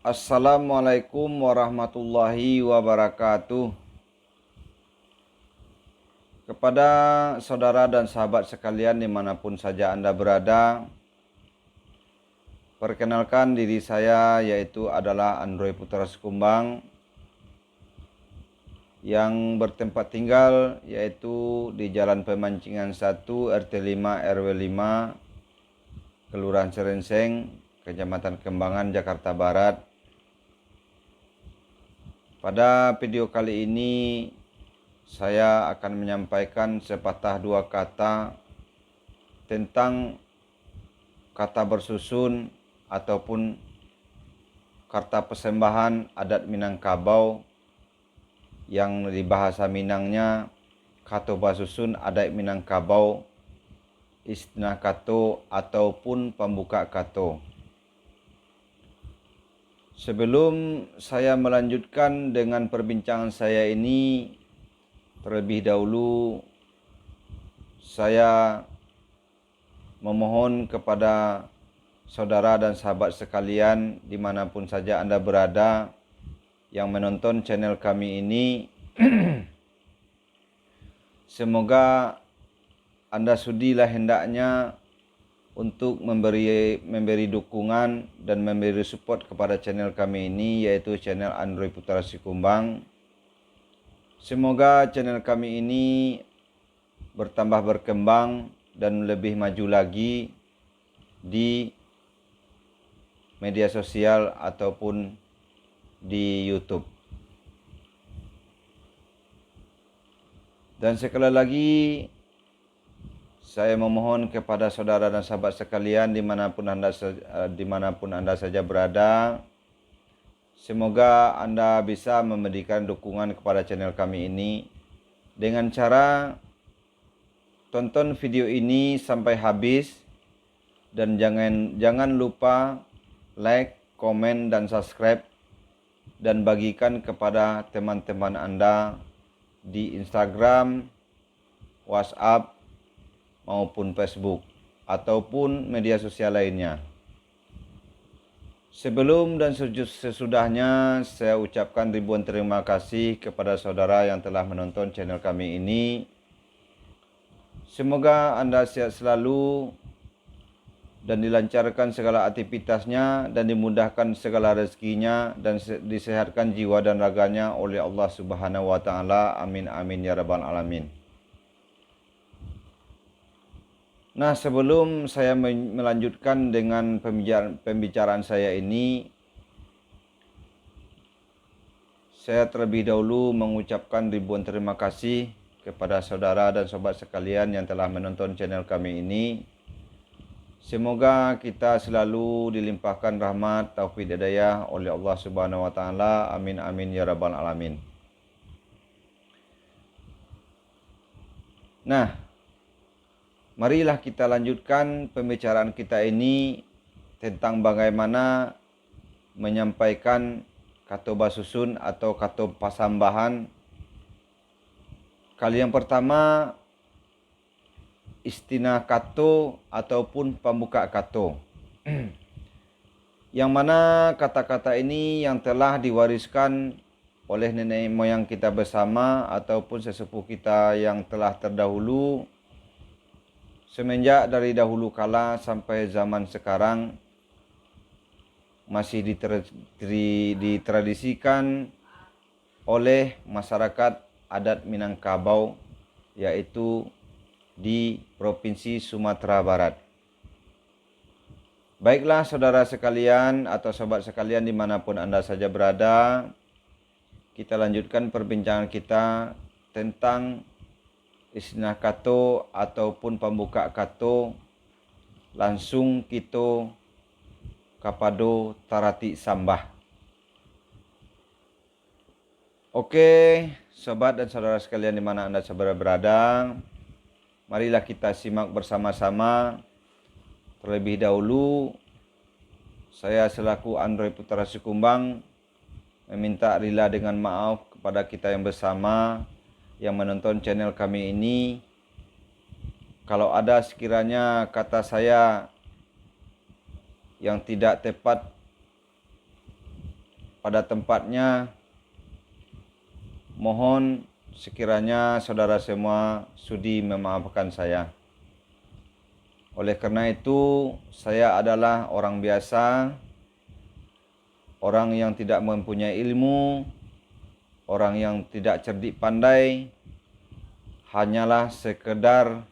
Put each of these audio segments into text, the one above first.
Assalamualaikum warahmatullahi wabarakatuh. Kepada saudara dan sahabat sekalian dimanapun saja Anda berada, perkenalkan diri saya yaitu adalah Androy Putra Sekumbang yang bertempat tinggal yaitu di Jalan Pemancingan 1 RT 5 RW 5 Kelurahan Serenseng, Kecamatan Kembangan, Jakarta Barat. Pada video kali ini saya akan menyampaikan sepatah dua kata tentang kata bersusun ataupun kata persembahan adat Minangkabau yang di bahasa Minangnya kato basusun adat Minangkabau, istina kato ataupun pembuka kato. Sebelum saya melanjutkan dengan perbincangan saya ini, terlebih dahulu saya memohon kepada saudara dan sahabat sekalian dimanapun saja Anda berada yang menonton channel kami ini, semoga Anda sudilah hendaknya untuk memberi dukungan dan memberi support kepada channel kami ini, yaitu channel Androy Putra Sekumbang. Semoga channel kami ini bertambah berkembang dan lebih maju lagi di media sosial ataupun di YouTube. Dan sekali lagi saya memohon kepada saudara dan sahabat sekalian dimanapun anda saja berada, semoga Anda bisa memberikan dukungan kepada channel kami ini dengan cara tonton video ini sampai habis dan jangan lupa like, komen, dan subscribe, dan bagikan kepada teman-teman Anda di Instagram, WhatsApp, maupun Facebook ataupun media sosial lainnya. Sebelum dan sesudahnya saya ucapkan ribuan terima kasih kepada saudara yang telah menonton channel kami ini. Semoga Anda sehat selalu dan dilancarkan segala aktivitasnya dan dimudahkan segala rezekinya dan disehatkan jiwa dan raganya oleh Allah Subhanahu wa taala. Amin amin ya rabbal alamin. Nah, sebelum saya melanjutkan dengan pembicaraan saya ini, saya terlebih dahulu mengucapkan ribuan terima kasih kepada saudara dan sobat sekalian yang telah menonton channel kami ini. Semoga kita selalu dilimpahkan rahmat, taufik, hidayah oleh Allah Subhanahu wa taala. Amin amin ya rabbal alamin. Nah, marilah kita lanjutkan pembicaraan kita ini tentang bagaimana menyampaikan kato basusun atau kato pasambahan. Kali yang pertama, istina kato ataupun pembuka kato. Yang mana kata-kata ini yang telah diwariskan oleh nenek moyang kita bersama ataupun sesepuh kita yang telah terdahulu semenjak dari dahulu kala sampai zaman sekarang masih ditradisikan oleh masyarakat adat Minangkabau, yaitu di Provinsi Sumatera Barat. Baiklah saudara sekalian atau sobat sekalian dimanapun Anda saja berada, kita lanjutkan perbincangan kita tentang istina kato ataupun pembuka kato langsung kita kapado tarati sambah. Oke, sobat dan saudara sekalian di mana Anda berada, marilah kita simak bersama-sama. Terlebih dahulu, saya selaku Androy Putra Sekumbang meminta rila dengan maaf kepada kita yang bersama yang menonton channel kami ini. Kalau ada sekiranya kata saya yang tidak tepat pada tempatnya, mohon sekiranya saudara semua sudi memaafkan saya. Oleh karena itu, saya adalah orang biasa, orang yang tidak mempunyai ilmu, orang yang tidak cerdik pandai, hanyalah sekedar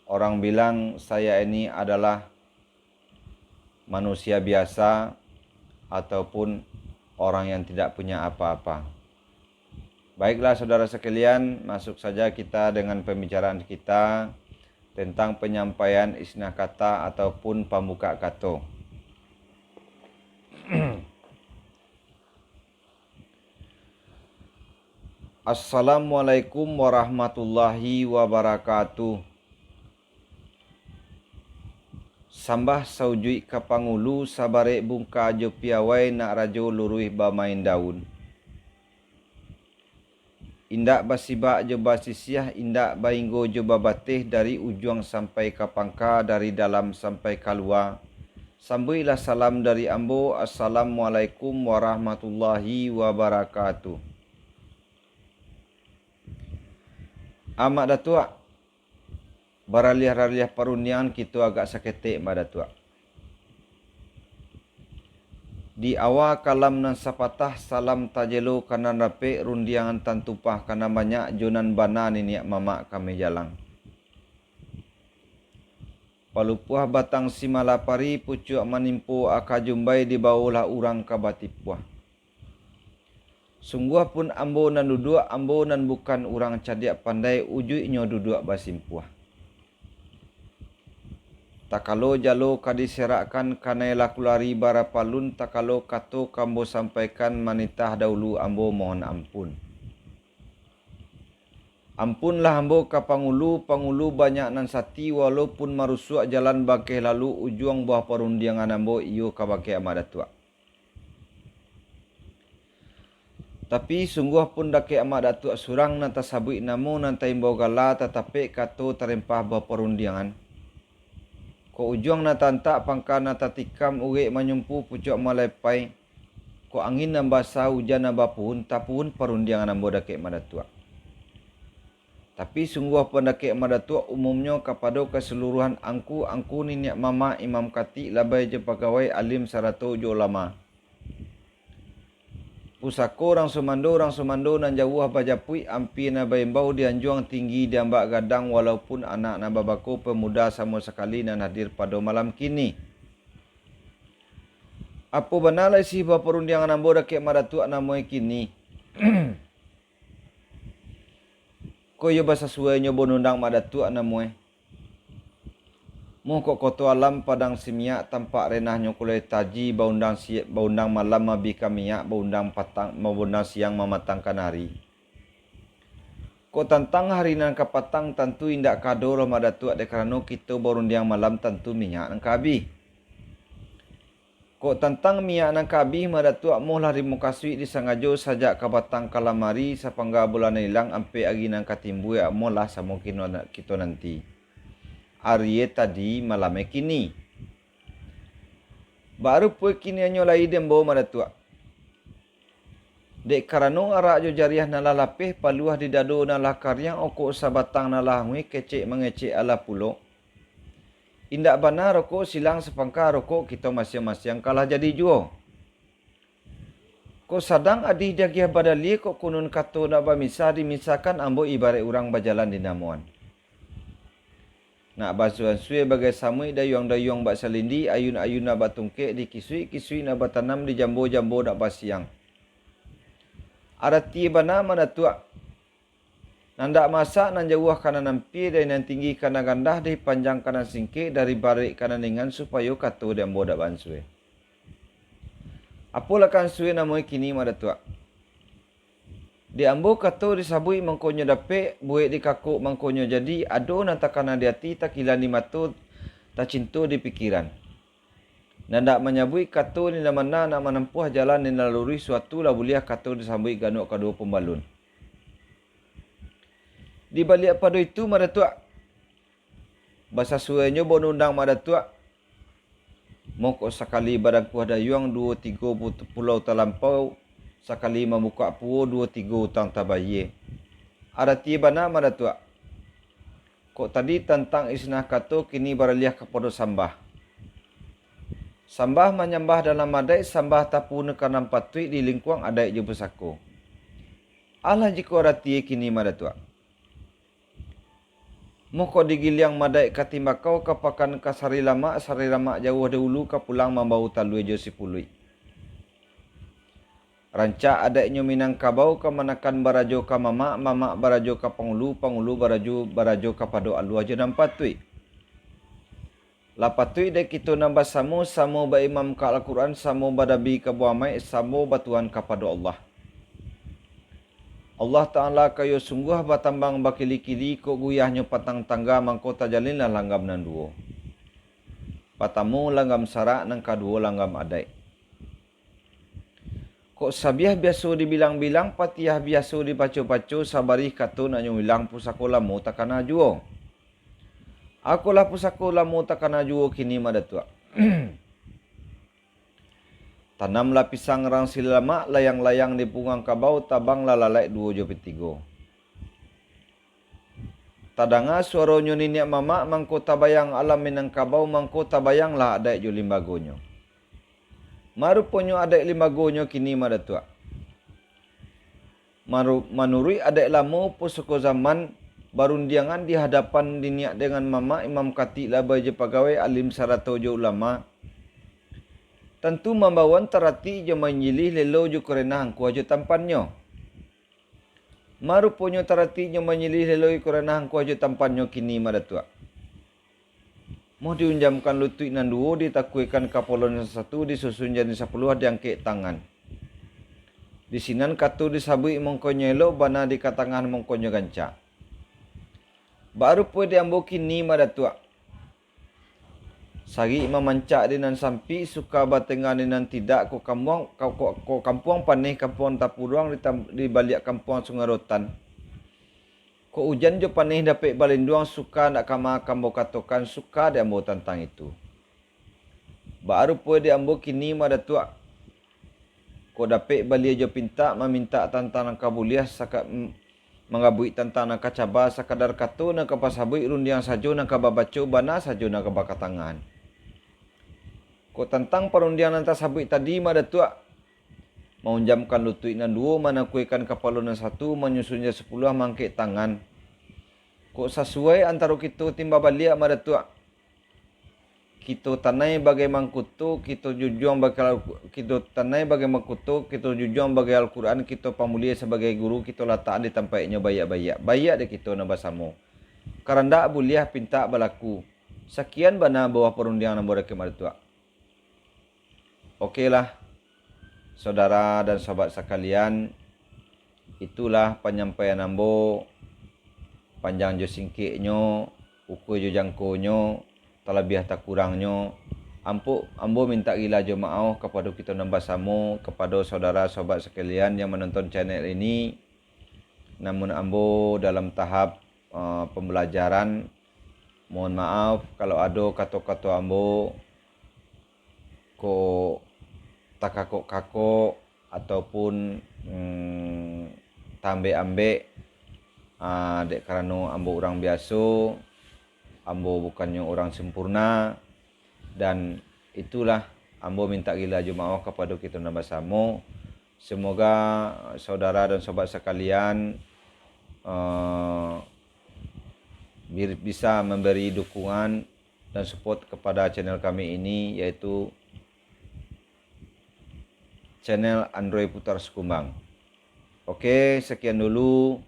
orang bilang saya ini adalah manusia biasa ataupun orang yang tidak punya apa-apa. Baiklah saudara sekalian, masuk saja kita dengan pembicaraan kita tentang penyampaian isnah kata ataupun pembuka kata. Assalamualaikum warahmatullahi wabarakatuh. Sambah saujui kapangulu sabare bungka jo piawai nak rajo luruih bamain daun. Indak basibak jo basisiah, indak bainggo jo babatih dari ujung sampai ke pangka, dari dalam sampai keluar. Sambuilah salam dari ambo. Assalamualaikum warahmatullahi wabarakatuh. Amak datuk, baraliah-raliah perundian kita agak saketik mak datuk. Di awal kalam nan sapatah salam tajelo kanan rape rundiangan tantupah kana banyak jonan bana niniak mamak kami jalang. Palupuah batang simalapari pucuk manimpu akajumbai di bawah urang kabatipuah. Sungguh pun ambo nan duduk, ambo nan bukan urang cadiak pandai ujuknya duduk basimpuah. Takalo jalo kadiserakkan kanai lakulari barapalun, takalo kato kambo sampaikan manitah dahulu ambo mohon ampun. Ampunlah ambo ka pangulu banyak nan sati walaupun marusuk jalan bakeh lalu ujung buah perundiangan ambo iyo ka bakeh amat datuk. Tapi sungguh pun dake amat datuk surang nan tasabui namo nan taimbau gala tetapi kato terempah buah perundiangan. Ko ujung na tantak pangka na tatikam urik menyumpu pucuk malepai. Ko angin na basah hujan na bapuhun tapuhun perundiangan ambo dake madatua. Tapi sungguh pun dake madatua umumnya kepada keseluruhan angku niniak mama imam kati labai je pegawai alim sarato jo ulama. Pusako orang sumando nan jauh bajapui ampi na baimbau dianjuang tinggi diambak gadang walaupun anak na babako pemuda sama sekali nan hadir pada malam kini. Apa benar lah si bawa perundiangan ambo dake madatuk namoi kini. Ko yo bahasa suainya bonundang madatuk namoi. Mu kok koto alam padang simiak tampak renahnya kulai taji baundang malam mabika minyak baundang siang mematangkan hari. Ko tantang hari nan kapatang tentu indak kado Ramadan de kerana kita barundiang malam tentu minyak nang kabi. Ko tantang minyak nang kabi madatuk mu lari mukasui disangajo sajak kapatang kalamari sapangga bulan hilang ampe agi nang katimbu ya molah samungkin kita nanti. Arye tadi malam kini. Baru pun kini anyo lai dembo madatua. Dek karano arak jo jariah nalah lapih paluah di dado nalah karyang oko sabatang nalah ngui kecek mengecek ala pulo. Indak benar rokok silang sepangka rokok kita masing-masing kalah jadi juo. Ko sadang adih dagiah badali kok kunun kato nak bamisa dimisakan ambo ibarat orang berjalan di namuan. Nak basuhan suai bagai samui dayung-dayung bak salindi, ayun-ayun nak batungkek di kisui nak batanam di jambo-jambo nak basiang. Arati bana mana tuak. Nandak masak nan jauh kanan nampi dan nan tinggi kanan gandah di panjang kanan singkik dari barik kanan ringan supaya kato jambo dak bansui. Apalah kan suai namoi kini mana tuak. Di ambo kato disabui mangkonyo dapek, buik di kakuk mangkonyo jadi, ado nan takana di hati, tak kilan di mata, tak cinta di pikiran. Nandak menyabui kato ni mana nak menempuh jalan ni laluri suatu lah buliah kato disabui ganuk kedua pembalun. Di balik pada itu madatuk Bahasa suenyo bon undang madatua. Moko sekali badan ku ada yuang 2-3 pulau talampau. Sekali memuka puo 2-3 utang tabaye. Ada tiba na madatua. Kok tadi tentang isnah kato kini baraliah kepada sambah. Sambah menyembah dalam adai, sambah tapu nekanam patui di lingkuang adai je besako. Allah jika rati kini madatua. Moko digiliang madai katimbakau kapakan kasari lama jauh dahulu kapulang membau talui je sipului. Rancak adainya minang kabau kemanakan barajo ka mama barajo ka pangulu barajo ka pado alu aja nampatui. Lapatui dek itu nambah samo ba imam ka Al-Quran, samo badabi ka buamai, samo batuan kepada Allah. Allah Ta'ala kayo sungguh batambang bakili-kili ko guyahnya patang tangga mangko tajalin lah langgam nan duo. Patamu langgam sarak nang kaduo langgam adai. Kok sabiah biasa dibilang-bilang, patiah biasa dibaca-baca, sabari kata nak bilang pusakola mu takana juo. Akulah pusakola mu takana juo kini madatua. Tanamlah pisang rang silama, layang-layang di pungang kabau, tabang lalalai 2-3. Tadanga suaronyo niniak mama, mangko tabayang alam minang kabau, mangko tabayang lah adai jo limbagonyo. Maruponyo adai limbagonyo kini madatua. Manurui adai lamo pusuko zaman, barundiangan di hadapan diniak dengan mama, imam kati labai je pegawai, alim sarato je ulama. Tentu membawan terati je menyilih lelo je kerana hangku aja tampannya. Maruponyo terati je menyilih lelo je kerana hangku aja tampannya kini madatua. Mau diunjamkan lutut nan duo, ditakuikan kapolon 1, disusun jadi 10, diangkit tangan. Di sinan katu disabui mongkonyo elok, bana di katangan mongkonyo ganca. Baru pun diambo kini madatua. Sagi memancak dinan sampi, suka batengan dinan tidak, ko kampuang paneh, kampuang tapuruang di balik kampuang Sungarotan. Ko hujan jo paneh dapat balinduang, suka nak kama kambo katokan, suka diambo tentang itu. Baru pun diambo kini madatua. Ko dapat balik jo pinta, meminta tentang kabuliah, sakat mengabui tentang nak kacaba, sakadar katu nak kapasabui rundiang sajo nak kababaco, bana sajo nak kabakatangan. Ko tentang perundian nanti sabui tadi madatua. Mengunjamkan lutut nan 2, manakuikan kapalo nan 1, menyusunnya 10, mangkik tangan. Kok sesuai antara kita timba balik madatua. Kita tanai bagai mangkutu, kita jujuang bagai kita tanai bagai mangkutu, kita jujuang bagai Al-Quran, kita pamulia sebagai guru, kita letak di tempatnya bayak-bayak. Bayak deh kita nambah samo. Karena buliah pinta balaku. Sekian bana bawah perundian nambah reke madatua. Okeylah, saudara dan sahabat sekalian, itulah penyampaian ambo, panjang jo singkiknyo, ukur jo jangkonyo, terlebih tak kurangnya. Ambo minta gila jo maaf kepada kita nambah samo, kepada saudara sahabat sekalian yang menonton channel ini. Namun ambo dalam tahap pembelajaran, mohon maaf kalau ada kata-kata ambo ko takakok-kakok ataupun tambe-ambe, dek karena ambo orang biasa, ambo bukannya orang sempurna, dan itulah ambo minta gila jumaah kepada kita nambah samo. Semoga saudara dan sobat sekalian bisa memberi dukungan dan support kepada channel kami ini, yaitu channel Android Putar Sekumbang. Oke, sekian dulu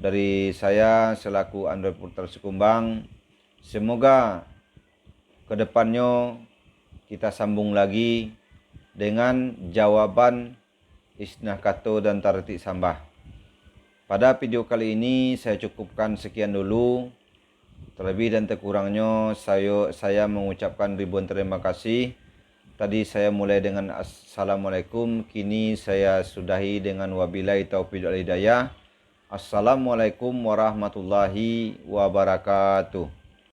dari saya selaku Android Putar Sekumbang. Semoga kedepannya kita sambung lagi dengan jawaban isnah kato dan tartik sambah. Pada video kali ini saya cukupkan sekian dulu. Terlebih dan terkurangnya saya mengucapkan ribuan terima kasih. Tadi saya mulai dengan Assalamualaikum, kini saya sudahi dengan wabillahi taufiq wal hidayah. Assalamualaikum warahmatullahi wabarakatuh.